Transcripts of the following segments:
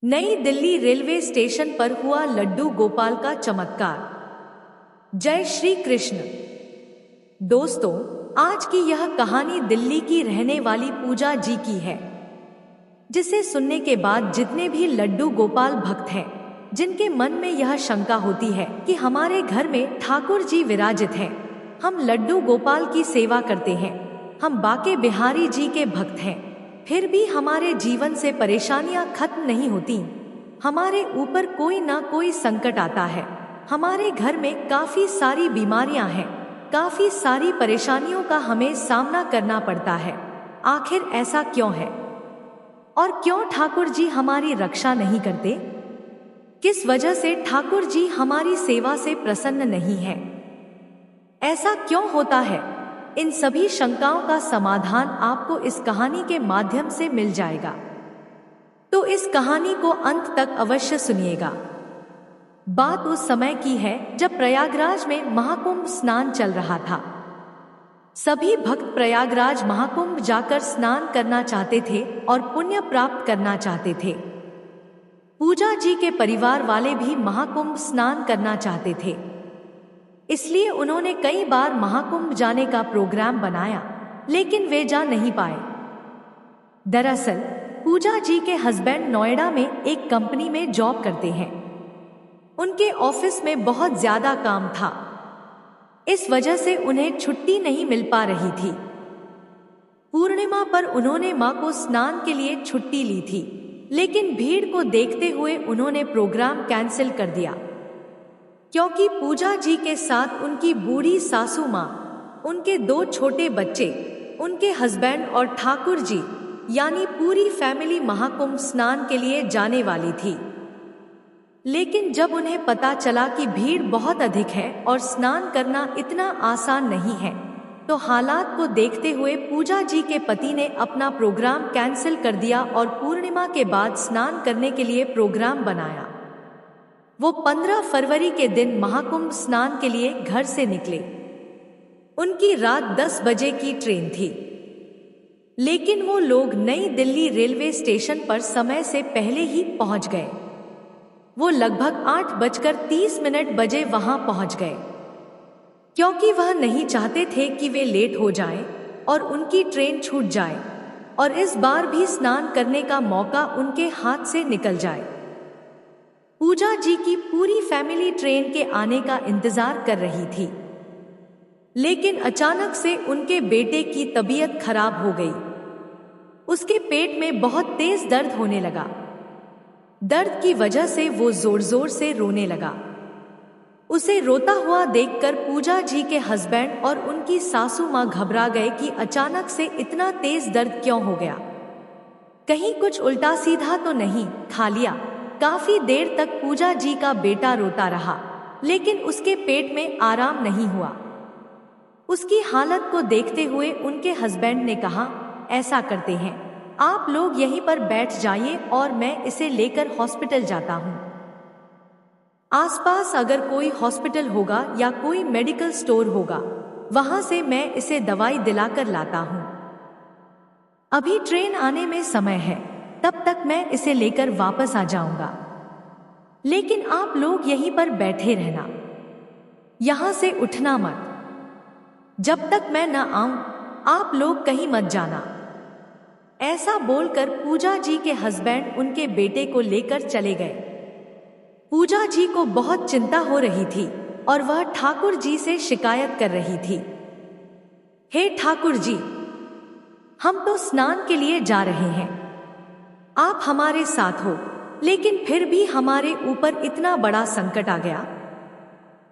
नई Delhi railway station पर हुआ लड्डू गोपाल का चमत्कार। जय श्री कृष्ण। दोस्तों, आज की यह कहानी दिल्ली की रहने वाली पूजा जी की है, जिसे सुनने के बाद जितने भी लड्डू गोपाल भक्त हैं, जिनके मन में यह शंका होती है कि हमारे घर में ठाकुर जी विराजित हैं, हम लड्डू गोपाल की सेवा करते हैं, हम बाके बिहारी जी के भक्त हैं, फिर भी हमारे जीवन से परेशानियां खत्म नहीं होती, हमारे ऊपर कोई ना कोई संकट आता है, हमारे घर में काफी सारी बीमारियां हैं, काफी सारी परेशानियों का हमें सामना करना पड़ता है। आखिर ऐसा क्यों है और क्यों ठाकुर जी हमारी रक्षा नहीं करते? किस वजह से ठाकुर जी हमारी सेवा से प्रसन्न नहीं है? ऐसा क्यों होता है? इन सभी शंकाओं का समाधान आपको इस कहानी के माध्यम से मिल जाएगा, तो इस कहानी को अंत तक अवश्य सुनिएगा। बात उस समय की है जब प्रयागराज में महाकुंभ स्नान चल रहा था। सभी भक्त प्रयागराज महाकुंभ जाकर स्नान करना चाहते थे और पुण्य प्राप्त करना चाहते थे। पूजा जी के परिवार वाले भी महाकुंभ स्नान करना चाहते थे, इसलिए उन्होंने कई बार महाकुंभ जाने का प्रोग्राम बनाया, लेकिन वे जा नहीं पाए। दरअसल पूजा जी के हस्बैंड नोएडा में एक कंपनी में जॉब करते हैं। उनके ऑफिस में बहुत ज्यादा काम था, इस वजह से उन्हें छुट्टी नहीं मिल पा रही थी। पूर्णिमा पर उन्होंने मां को स्नान के लिए छुट्टी ली थी, लेकिन भीड़ को देखते हुए उन्होंने प्रोग्राम कैंसिल कर दिया, क्योंकि पूजा जी के साथ उनकी बूढ़ी सासू मां, उनके 2 छोटे बच्चे, उनके हस्बैंड और ठाकुर जी यानी पूरी फैमिली महाकुंभ स्नान के लिए जाने वाली थी। लेकिन जब उन्हें पता चला कि भीड़ बहुत अधिक है और स्नान करना इतना आसान नहीं है, तो हालात को देखते हुए पूजा जी के पति ने अपना प्रोग्राम कैंसिल कर दिया और पूर्णिमा के बाद स्नान करने के लिए प्रोग्राम बनाया। वो 15 फरवरी के दिन महाकुंभ स्नान के लिए घर से निकले। उनकी रात 10 बजे की ट्रेन थी, लेकिन वो लोग नई दिल्ली रेलवे स्टेशन पर समय से पहले ही पहुंच गए। वो लगभग 8:30 बजे वहां पहुंच गए, क्योंकि वह नहीं चाहते थे कि वे लेट हो जाएं और उनकी ट्रेन छूट जाए और इस बार भी स्नान करने का मौका उनके हाथ से निकल जाए। पूजा जी की पूरी फैमिली ट्रेन के आने का इंतजार कर रही थी, लेकिन अचानक से उनके बेटे की तबीयत खराब हो गई। उसके पेट में बहुत तेज दर्द होने लगा। दर्द की वजह से वो जोर जोर से रोने लगा। उसे रोता हुआ देखकर पूजा जी के हस्बैंड और उनकी सासू मां घबरा गए कि अचानक से इतना तेज दर्द क्यों हो गया, कहीं कुछ उल्टा सीधा तो नहीं खा लिया। काफी देर तक पूजा जी का बेटा रोता रहा, लेकिन उसके पेट में आराम नहीं हुआ। उसकी हालत को देखते हुए उनके हस्बैंड ने कहा, ऐसा करते हैं, आप लोग यहीं पर बैठ जाइए और मैं इसे लेकर हॉस्पिटल जाता हूँ। आसपास अगर कोई हॉस्पिटल होगा या कोई मेडिकल स्टोर होगा, वहां से मैं इसे दवाई दिलाकर लाता हूँ। अभी ट्रेन आने में समय है, तब तक मैं इसे लेकर वापस आ जाऊंगा, लेकिन आप लोग यहीं पर बैठे रहना, यहां से उठना मत। जब तक मैं न आऊं, आप लोग कहीं मत जाना। ऐसा बोलकर पूजा जी के हस्बैंड उनके बेटे को लेकर चले गए। पूजा जी को बहुत चिंता हो रही थी और वह ठाकुर जी से शिकायत कर रही थी, हे ठाकुर जी, हम तो स्नान के लिए जा रहे हैं, आप हमारे साथ हो, लेकिन फिर भी हमारे ऊपर इतना बड़ा संकट आ गया।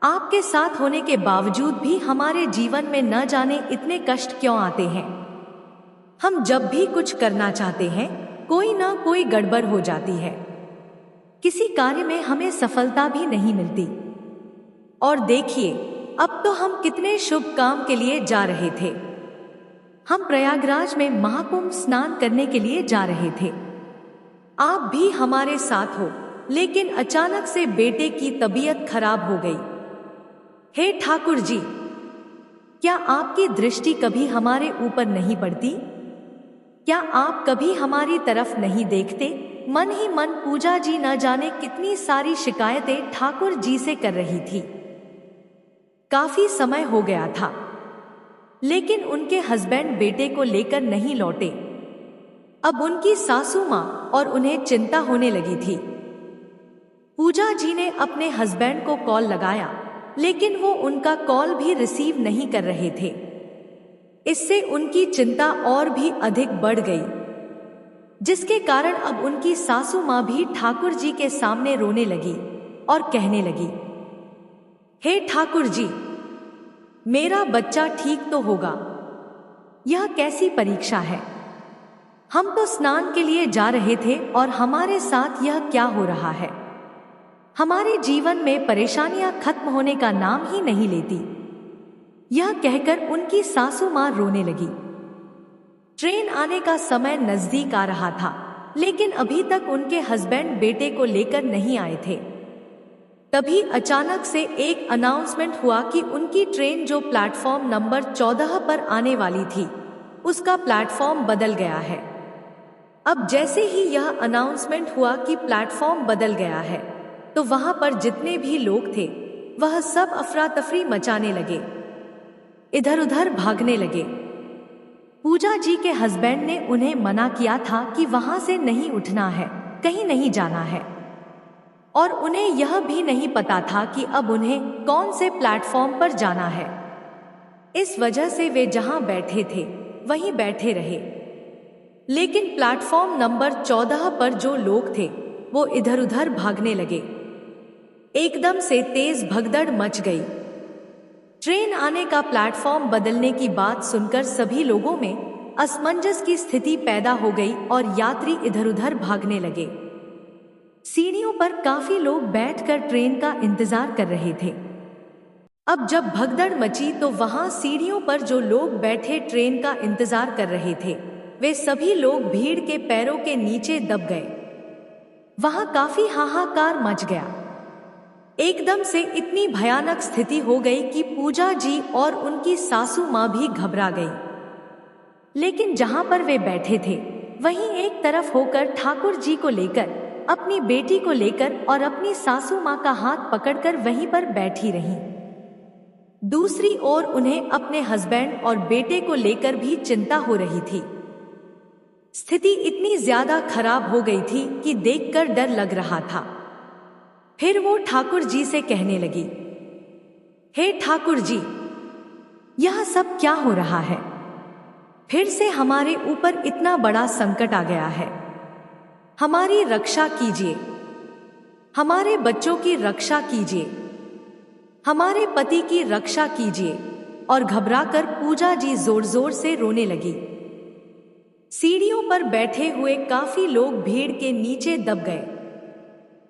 आपके साथ होने के बावजूद भी हमारे जीवन में न जाने इतने कष्ट क्यों आते हैं। हम जब भी कुछ करना चाहते हैं, कोई ना कोई गड़बड़ हो जाती है, किसी कार्य में हमें सफलता भी नहीं मिलती। और देखिए, अब तो हम कितने शुभ काम के लिए जा रहे थे। हम प्रयागराज में महाकुंभ स्नान करने के लिए जा रहे थे, आप भी हमारे साथ हो, लेकिन अचानक से बेटे की तबीयत खराब हो गई। हे ठाकुर जी, क्या आपकी दृष्टि कभी हमारे ऊपर नहीं पड़ती? क्या आप कभी हमारी तरफ नहीं देखते? मन ही मन पूजा जी न जाने कितनी सारी शिकायतें ठाकुर जी से कर रही थी। काफी समय हो गया था, लेकिन उनके हस्बैंड बेटे को लेकर नहीं लौटे। अब उनकी सासू माँ और उन्हें चिंता होने लगी थी। पूजा जी ने अपने हस्बैंड को कॉल लगाया, लेकिन वो उनका कॉल भी रिसीव नहीं कर रहे थे। इससे उनकी चिंता और भी अधिक बढ़ गई, जिसके कारण अब उनकी सासू माँ भी ठाकुर जी के सामने रोने लगी और कहने लगी, हे ठाकुर जी, मेरा बच्चा ठीक तो होगा। यह कैसी परीक्षा है? हम तो स्नान के लिए जा रहे थे और हमारे साथ यह क्या हो रहा है? हमारे जीवन में परेशानियां खत्म होने का नाम ही नहीं लेती। यह कहकर उनकी सासू मां रोने लगी। ट्रेन आने का समय नजदीक आ रहा था, लेकिन अभी तक उनके हस्बैंड बेटे को लेकर नहीं आए थे। तभी अचानक से एक अनाउंसमेंट हुआ कि उनकी ट्रेन जो प्लेटफॉर्म नंबर 14 पर आने वाली थी, उसका प्लेटफॉर्म बदल गया है। अब जैसे ही यह अनाउंसमेंट हुआ कि प्लेटफॉर्म बदल गया है, तो वहां पर जितने भी लोग थे वह सब अफरा तफरी मचाने लगे, इधर उधर भागने लगे। पूजा जी के हस्बैंड ने उन्हें मना किया था कि वहां से नहीं उठना है, कहीं नहीं जाना है, और उन्हें यह भी नहीं पता था कि अब उन्हें कौन से प्लेटफॉर्म पर जाना है। इस वजह से वे जहां बैठे थे वहीं बैठे रहे। लेकिन प्लेटफॉर्म नंबर 14 पर जो लोग थे वो इधर उधर भागने लगे। एकदम से तेज भगदड़ मच गई। ट्रेन आने का प्लेटफॉर्म बदलने की बात सुनकर सभी लोगों में असमंजस की स्थिति पैदा हो गई और यात्री इधर उधर भागने लगे। सीढ़ियों पर काफी लोग बैठकर ट्रेन का इंतजार कर रहे थे। अब जब भगदड़ मची तो वहां सीढ़ियों पर जो लोग बैठे ट्रेन का इंतजार कर रहे थे, वे सभी लोग भीड़ के पैरों के नीचे दब गए। वहां काफी हाहाकार मच गया। एकदम से इतनी भयानक स्थिति हो गई कि पूजा जी और उनकी सासू माँ भी घबरा गई। लेकिन जहां पर वे बैठे थे वहीं एक तरफ होकर ठाकुर जी को लेकर, अपनी बेटी को लेकर और अपनी सासू माँ का हाथ पकड़कर वहीं पर बैठी रहीं। दूसरी ओर उन्हें अपने हस्बैंड और बेटे को लेकर भी चिंता हो रही थी। स्थिति इतनी ज्यादा खराब हो गई थी कि देखकर डर लग रहा था। फिर वो ठाकुर जी से कहने लगी, हे ठाकुर जी, यह सब क्या हो रहा है? फिर से हमारे ऊपर इतना बड़ा संकट आ गया है। हमारी रक्षा कीजिए, हमारे बच्चों की रक्षा कीजिए, हमारे पति की रक्षा कीजिए। और घबराकर पूजा जी जोर जोर से रोने लगी। सीढ़ियों पर बैठे हुए काफी लोग भीड़ के नीचे दब गए।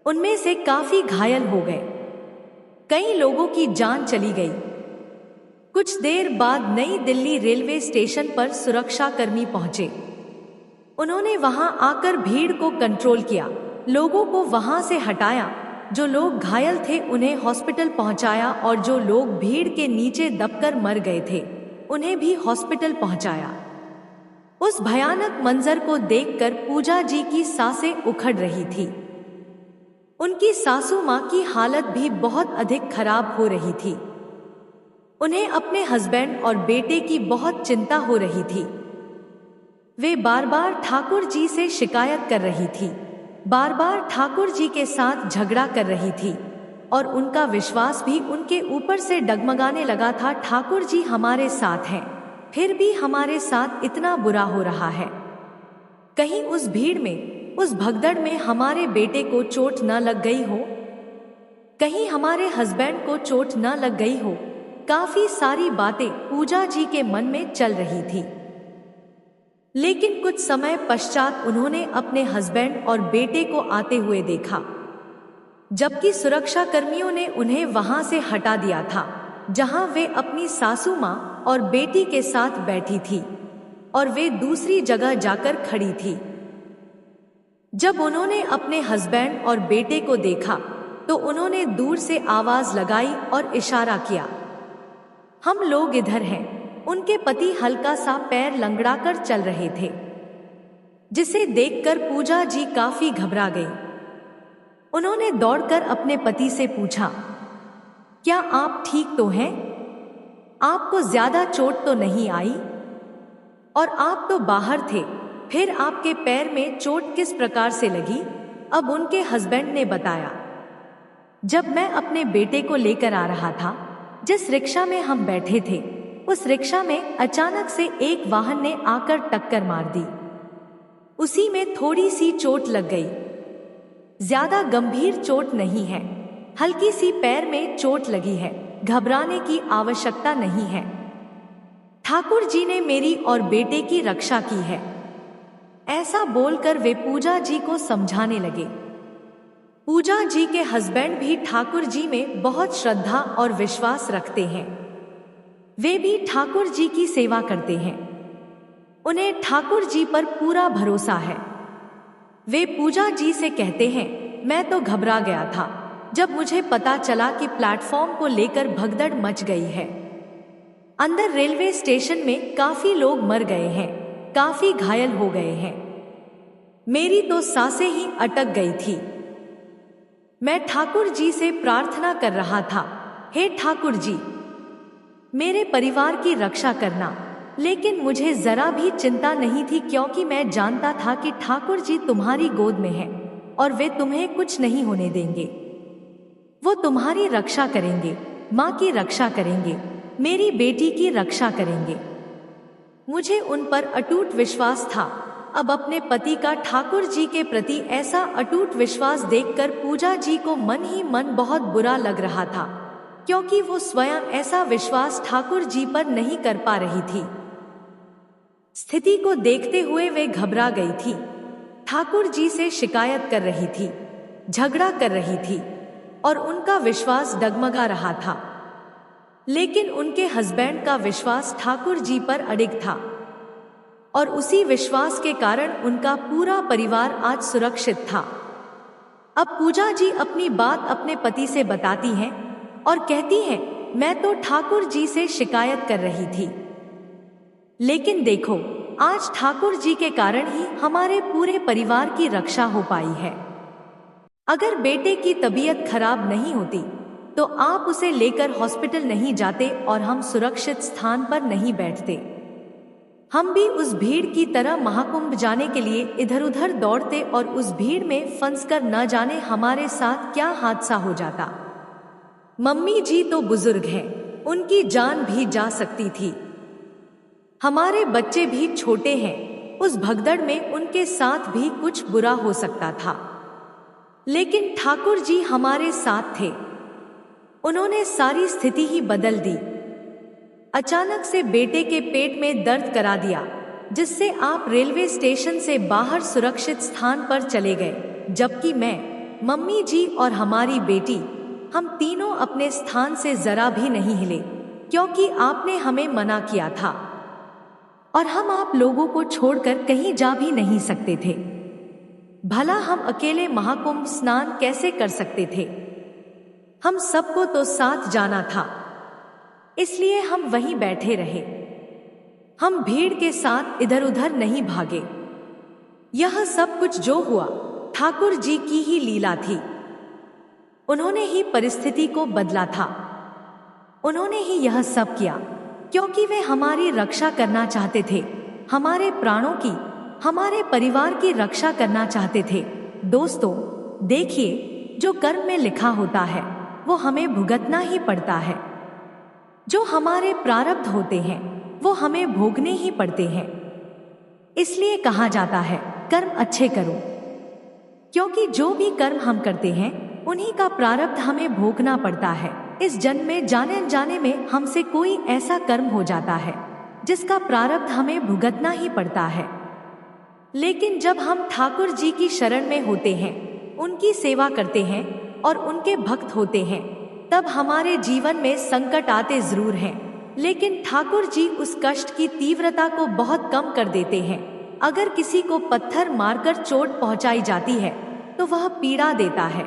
उनमें से काफी घायल हो गए। कई लोगों की जान चली गई। कुछ देर बाद नई दिल्ली रेलवे स्टेशन पर सुरक्षा कर्मी पहुंचे। उन्होंने वहां आकर भीड़ को कंट्रोल किया, लोगों को वहां से हटाया। जो लोग घायल थे उन्हें हॉस्पिटल पहुंचाया और जो लोग भीड़ के नीचे दबकर मर गए थे उन्हें भी हॉस्पिटल पहुंचाया। उस भयानक मंजर को देखकर पूजा जी की सांसें उखड़ रही थी। उनकी सासू माँ की हालत भी बहुत अधिक खराब हो रही थी। उन्हें अपने हस्बैंड और बेटे की बहुत चिंता हो रही थी। वे बार बार ठाकुर जी से शिकायत कर रही थी, बार बार ठाकुर जी के साथ झगड़ा कर रही थी और उनका विश्वास भी उनके ऊपर से डगमगाने लगा था। ठाकुर जी हमारे साथ हैं, फिर भी हमारे साथ इतना बुरा हो रहा है। कहीं उस भीड़ में, उस भगदड़ में हमारे बेटे को चोट न लग गई हो, कहीं हमारे हस्बैंड को चोट न लग गई हो। काफी सारी बातें पूजा जी के मन में चल रही थी। लेकिन कुछ समय पश्चात उन्होंने अपने हस्बैंड और बेटे को आते हुए देखा, जबकि सुरक्षा कर्मियों ने उन्हें वहां से हटा दिया था जहां वे अपनी सासू माँ और बेटी के साथ बैठी थी, और वे दूसरी जगह जाकर खड़ी थी। जब उन्होंने अपने हस्बैंड और बेटे को देखा तो उन्होंने दूर से आवाज लगाई और इशारा किया, हम लोग इधर हैं। उनके पति हल्का सा पैर लंगड़ाकर चल रहे थे। जिसे देखकर पूजा जी काफी घबरा गई। उन्होंने दौड़कर अपने पति से पूछा, क्या आप ठीक तो हैं? आपको ज्यादा चोट तो नहीं आई? और आप तो बाहर थे, फिर आपके पैर में चोट किस प्रकार से लगी? अब उनके हस्बैंड ने बताया, जब मैं अपने बेटे को लेकर आ रहा था, जिस रिक्शा में हम बैठे थे, उस रिक्शा में अचानक से एक वाहन ने आकर टक्कर मार दी। उसी में थोड़ी सी चोट लग गई। ज्यादा गंभीर चोट नहीं है, हल्की सी पैर में चोट लगी है, घबराने की आवश्यकता नहीं है। ठाकुर जी ने मेरी और बेटे की रक्षा की है। ऐसा बोलकर वे पूजा जी को समझाने लगे। पूजा जी के हस्बैंड भी ठाकुर जी में बहुत श्रद्धा और विश्वास रखते हैं। वे भी ठाकुर जी की सेवा करते हैं। उन्हें ठाकुर जी पर पूरा भरोसा है। वे पूजा जी से कहते हैं, मैं तो घबरा गया था जब मुझे पता चला कि प्लेटफॉर्म को लेकर भगदड़ मच गई है। अंदर रेलवे स्टेशन में काफी लोग मर गए हैं, काफी घायल हो गए हैं। मेरी तो सांसें ही अटक गई थी। मैं ठाकुर जी से प्रार्थना कर रहा था, हे ठाकुर जी, मेरे परिवार की रक्षा करना। लेकिन मुझे जरा भी चिंता नहीं थी, क्योंकि मैं जानता था कि ठाकुर जी तुम्हारी गोद में हैं और वे तुम्हें कुछ नहीं होने देंगे। वो तुम्हारी रक्षा करेंगे, माँ की रक्षा करेंगे, मेरी बेटी की रक्षा करेंगे। मुझे उन पर अटूट विश्वास था। अब अपने पति का ठाकुर जी के प्रति ऐसा अटूट विश्वास देखकर पूजा जी को मन ही मन बहुत बुरा लग रहा था, क्योंकि वो स्वयं ऐसा विश्वास ठाकुर जी पर नहीं कर पा रही थी। स्थिति को देखते हुए वे घबरा गई थी। ठाकुर जी से शिकायत कर रही थी, झगड़ा कर रही थी और उनका विश्वास डगमगा रहा था। लेकिन उनके हस्बैंड का विश्वास ठाकुर जी पर अडिग था और उसी विश्वास के कारण उनका पूरा परिवार आज सुरक्षित था। अब पूजा जी अपनी बात अपने पति से बताती हैं और कहती हैं, मैं तो ठाकुर जी से शिकायत कर रही थी, लेकिन देखो, आज ठाकुर जी के कारण ही हमारे पूरे परिवार की रक्षा हो पाई है। अगर बेटे की तबीयत खराब नहीं होती तो आप उसे लेकर हॉस्पिटल नहीं जाते और हम सुरक्षित स्थान पर नहीं बैठते। हम भी उस भीड़ की तरह महाकुंभ जाने के लिए इधर उधर दौड़ते और उस भीड़ में फंसकर न जाने हमारे साथ क्या हादसा हो जाता। मम्मी जी तो बुजुर्ग हैं, उनकी जान भी जा सकती थी। हमारे बच्चे भी छोटे हैं, उस भगदड़ में उनके साथ भी कुछ बुरा हो सकता था। लेकिन ठाकुर जी हमारे साथ थे। उन्होंने सारी स्थिति ही बदल दी। अचानक से बेटे के पेट में दर्द करा दिया, जिससे आप रेलवे स्टेशन से बाहर सुरक्षित स्थान पर चले गए, जबकि मैं, मम्मी जी और हमारी बेटी, हम तीनों अपने स्थान से जरा भी नहीं हिले, क्योंकि आपने हमें मना किया था और हम आप लोगों को छोड़कर कहीं जा भी नहीं सकते थे। भला हम अकेले महाकुंभ स्नान कैसे कर सकते थे? हम सबको तो साथ जाना था, इसलिए हम वहीं बैठे रहे। हम भीड़ के साथ इधर उधर नहीं भागे। यह सब कुछ जो हुआ ठाकुर जी की ही लीला थी। उन्होंने ही परिस्थिति को बदला था। उन्होंने ही यह सब किया क्योंकि वे हमारी रक्षा करना चाहते थे, हमारे प्राणों की, हमारे परिवार की रक्षा करना चाहते थे। दोस्तों, देखिए, जो कर्म में लिखा होता है वो हमें भुगतना ही पड़ता है। जो हमारे प्रारब्ध होते हैं वो हमें भोगने ही पड़ते हैं। इसलिए कहा जाता है, कर्म अच्छे करो, क्योंकि जो भी कर्म हम करते हैं उन्हीं का प्रारब्ध हमें भोगना पड़ता है। इस जन्म में जाने अनजाने में हमसे कोई ऐसा कर्म हो जाता है जिसका प्रारब्ध हमें भुगतना ही पड़ता है। लेकिन जब हम ठाकुर जी की शरण में होते हैं, उनकी सेवा करते हैं और उनके भक्त होते हैं, तब हमारे जीवन में संकट आते जरूर हैं, लेकिन ठाकुर जी उस कष्ट की तीव्रता को बहुत कम कर देते हैं। अगर किसी को पत्थर मारकर चोट पहुंचाई जाती है तो वह पीड़ा देता है,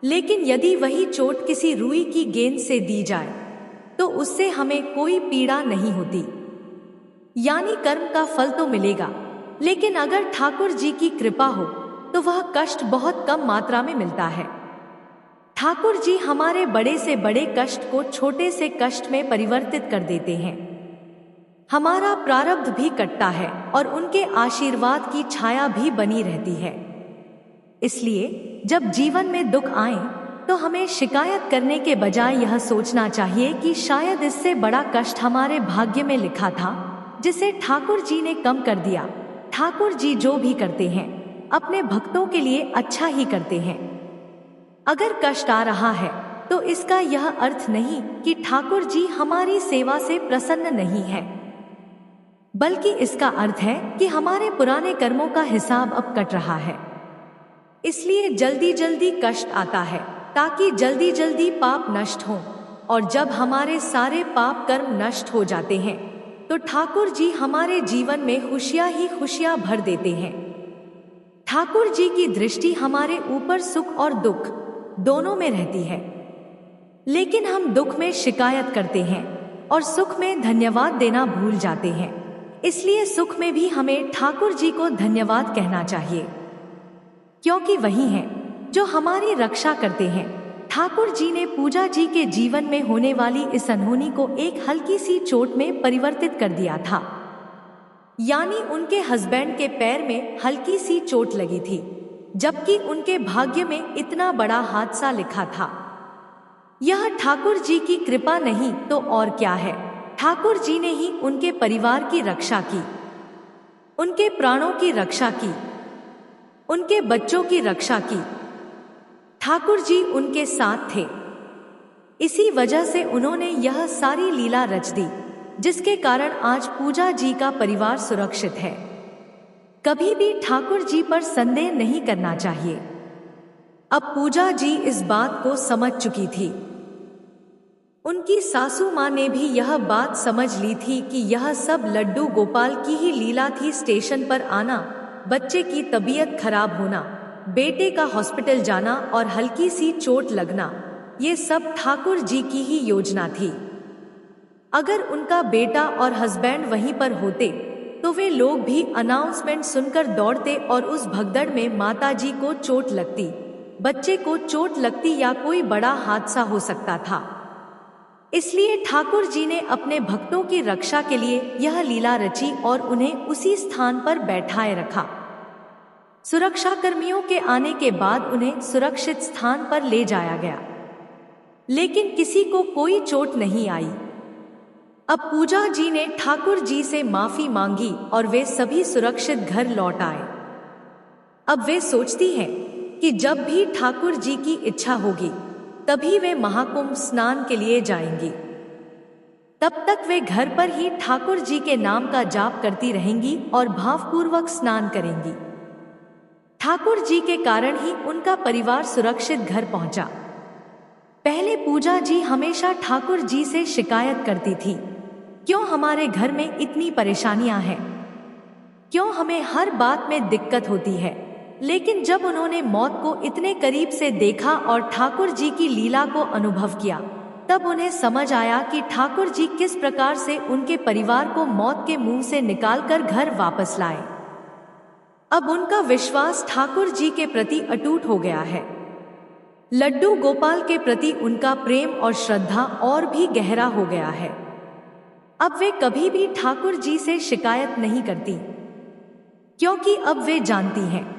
लेकिन यदि वही चोट किसी रुई की गेंद से दी जाए तो उससे हमें कोई पीड़ा नहीं होती। यानी कर्म का फल तो मिलेगा, लेकिन अगर ठाकुर जी की कृपा हो तो वह कष्ट बहुत कम मात्रा में मिलता है। ठाकुर जी हमारे बड़े से बड़े कष्ट को छोटे से कष्ट में परिवर्तित कर देते हैं। हमारा प्रारब्ध भी कटता है और उनके आशीर्वाद की छाया भी बनी रहती है। इसलिए जब जीवन में दुख आए तो हमें शिकायत करने के बजाय यह सोचना चाहिए कि शायद इससे बड़ा कष्ट हमारे भाग्य में लिखा था, जिसे ठाकुर जी ने कम कर दिया। ठाकुर जी जो भी करते हैं अपने भक्तों के लिए अच्छा ही करते हैं। अगर कष्ट आ रहा है तो इसका यह अर्थ नहीं कि ठाकुर जी हमारी सेवा से प्रसन्न नहीं है, बल्कि इसका अर्थ है कि हमारे पुराने कर्मों का हिसाब अब कट रहा है। इसलिए जल्दी जल्दी कष्ट आता है ताकि जल्दी जल्दी पाप नष्ट हो, और जब हमारे सारे पाप कर्म नष्ट हो जाते हैं तो ठाकुर जी हमारे जीवन में खुशियां ही खुशियां भर देते हैं। ठाकुर जी की दृष्टि हमारे ऊपर सुख और दुख दोनों में रहती है, लेकिन हम दुख में शिकायत करते हैं और सुख में धन्यवाद देना भूल जाते हैं। इसलिए सुख में भी हमें ठाकुर जी को धन्यवाद कहना चाहिए, क्योंकि वही हैं जो हमारी रक्षा करते हैं। ठाकुर जी ने पूजा जी के जीवन में होने वाली इस अनहोनी को एक हल्की सी चोट में परिवर्तित कर दिया था, यानी उनके हस्बैंड के पैर में हल्की सी चोट लगी थी, जबकि उनके भाग्य में इतना बड़ा हादसा लिखा था। यह ठाकुर जी की कृपा नहीं तो और क्या है। ठाकुर जी ने ही उनके परिवार की रक्षा की, उनके प्राणों की रक्षा की, उनके बच्चों की रक्षा की। ठाकुर जी उनके साथ थे, इसी वजह से उन्होंने यह सारी लीला रच दी, जिसके कारण आज पूजा जी का परिवार सुरक्षित है। कभी भी ठाकुर जी पर संदेह नहीं करना चाहिए। अब पूजा जी इस बात को समझ चुकी थी। उनकी सासू माँ ने भी यह बात समझ ली थी कि यह सब लड्डू गोपाल की ही लीला थी। स्टेशन पर आना, बच्चे की तबीयत खराब होना, बेटे का हॉस्पिटल जाना और हल्की सी चोट लगना, ये सब ठाकुर जी की ही योजना थी। अगर उनका बेटा और हस्बैंड वहीं पर होते तो वे लोग भी अनाउंसमेंट सुनकर दौड़ते और उस भगदड़ में माता जी को चोट लगती, बच्चे को चोट लगती या कोई बड़ा हादसा हो सकता था। इसलिए ठाकुर जी ने अपने भक्तों की रक्षा के लिए यह लीला रची और उन्हें उसी स्थान पर बैठाए रखा। सुरक्षा कर्मियों के आने के बाद उन्हें सुरक्षित स्थान पर ले जाया गया, लेकिन किसी को कोई चोट नहीं आई। अब पूजा जी ने ठाकुर जी से माफी मांगी और वे सभी सुरक्षित घर लौट आए। अब वे सोचती हैं कि जब भी ठाकुर जी की इच्छा होगी तभी वे महाकुंभ स्नान के लिए जाएंगी। तब तक वे घर पर ही ठाकुर जी के नाम का जाप करती रहेंगी और भावपूर्वक स्नान करेंगी। ठाकुर जी के कारण ही उनका परिवार सुरक्षित घर पहुंचा। पहले पूजा जी हमेशा ठाकुर जी से शिकायत करती थी, क्यों हमारे घर में इतनी परेशानियां हैं, क्यों हमें हर बात में दिक्कत होती है। लेकिन जब उन्होंने मौत को इतने करीब से देखा और ठाकुर जी की लीला को अनुभव किया, तब उन्हें समझ आया कि ठाकुर जी किस प्रकार से उनके परिवार को मौत के मुंह से निकालकर घर वापस लाए। अब उनका विश्वास ठाकुर जी के प्रति अटूट हो गया है। लड्डू गोपाल के प्रति उनका प्रेम और श्रद्धा और भी गहरा हो गया है। अब वे कभी भी ठाकुर जी से शिकायत नहीं करती, क्योंकि अब वे जानती हैं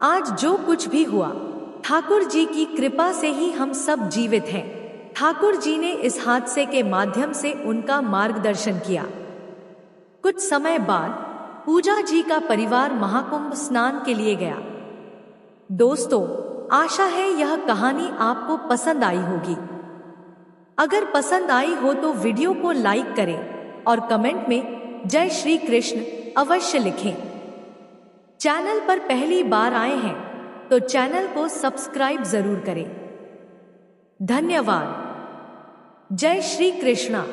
आज जो कुछ भी हुआ ठाकुर जी की कृपा से ही हम सब जीवित हैं। ठाकुर जी ने इस हादसे के माध्यम से उनका मार्गदर्शन किया। कुछ समय बाद पूजा जी का परिवार महाकुंभ स्नान के लिए गया। दोस्तों, आशा है यह कहानी आपको पसंद आई होगी। अगर पसंद आई हो तो वीडियो को लाइक करें और कमेंट में जय श्री कृष्ण अवश्य लिखें। चैनल पर पहली बार आए हैं तो चैनल को सब्सक्राइब जरूर करें। धन्यवाद। जय श्री कृष्णा।